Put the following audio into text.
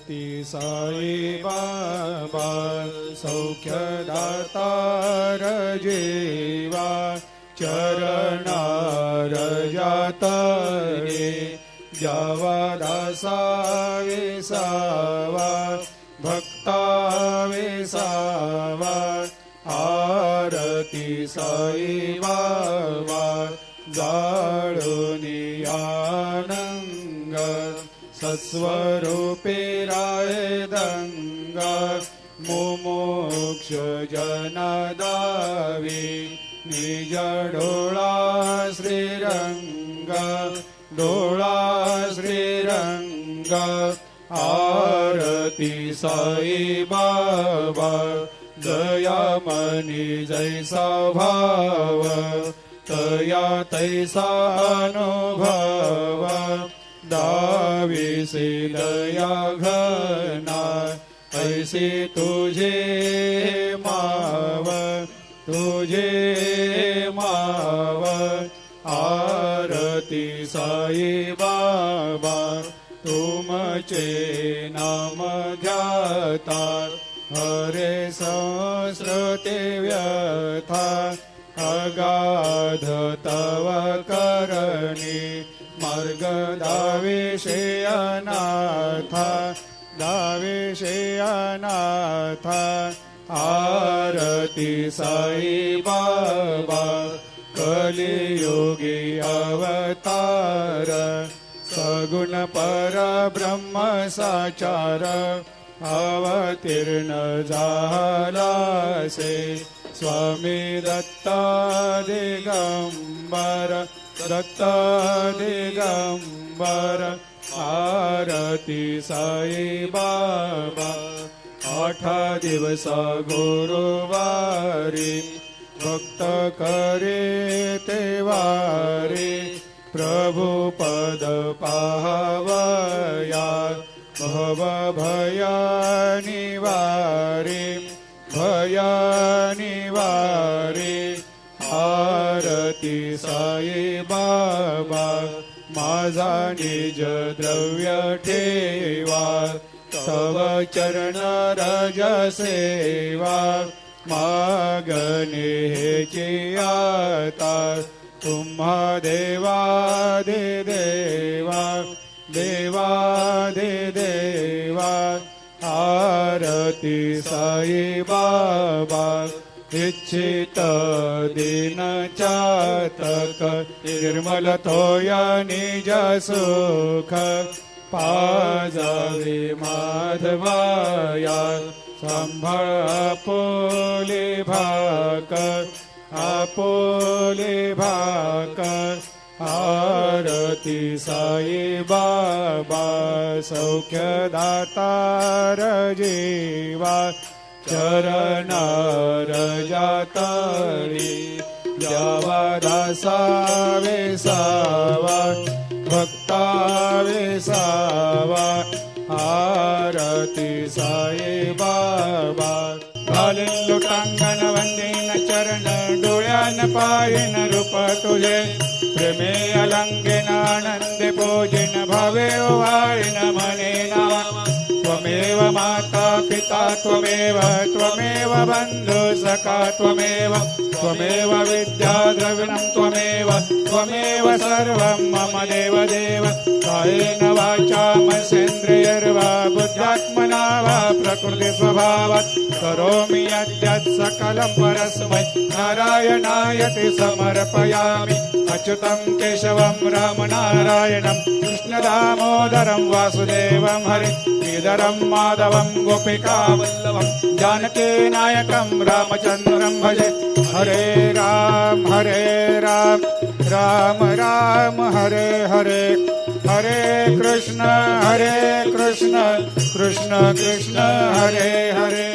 ती साई बाबा सौख्यदातार जीवा चरणार जातरे जावा दासा विसावा भक्ता विसावा आरती साई बाबा जाळूनी आनंग सस्वरूपे राय दंग मुमुक्ष जनदावी निज डोळा श्रीरंग डोळा श्रीरंग आरती साई बाबा दयामनी जैसा भाव तया तैसा अनुभव दाविसे दया घना ऐसे तुझे माव तुझे माव आरती साई बाबा तुमचे नाम ध्याता हरे संस्कृते व्यथा अगाध तव करणी मार्ग दाविषे अनाथा दाविषे अनाथा आरती साई बाबा कलियुगी अवतार सगुण परब्रह्म साचार अवतीर्ण झालासे स्वामी दत्ता दिगंबर दत्ता दिगंबर आरती साई बाबा 8 दिवस गुरुवारी भक्त करे तेवारी प्रभु पद पाहवया भव भया निवारी भया निवारी आरती साई बाबा माझा निज द्रव्य ठेवा तव चरण रज सेवा मागणे हेची आता तुम्हा देवादि देवा देवादि देवा आरती साई बाबा इच्छित दिन चातक निर्मल तोया निज सुख पाजावे माधवाया सांभाळ आपोले भाकर आरती साई बाबा सौख्यदातार जीवा चरणार जातरी जावा दासा विसावा भक्ता विसावा आरती साई बाबा घालीन लोटांगण वंदीन चरण डोळ्यान पायन रूप तुझे प्रेमे अलंगेन आनंदे पूजिन भावे वाळीन मने नावा त्वमेव माता पिता त्वमेव त्वमेव बंधु सखा त्वमेव त्वमेव विद्या द्रविणं त्वमेव त्वमेव सर्वं मम देव देव कायेन वाचा मनसेन्द्रियर्वा बुद्ध्यात्मना वा प्रकृति स्वभावात् करोमि यद्यत् सकलं परस्मै नारायणायति समर्पयामि अच्युतं केशवं रामनारायणं कृष्णदामोदरं वासुदेवं हरि श्रीधरं माधवं गोपिकावल्लभं जानकी नायकं रामचन्द्रं भजे हरे राम राम राम हरे हरे हरे कृष्ण कृष्ण कृष्ण हरे हरे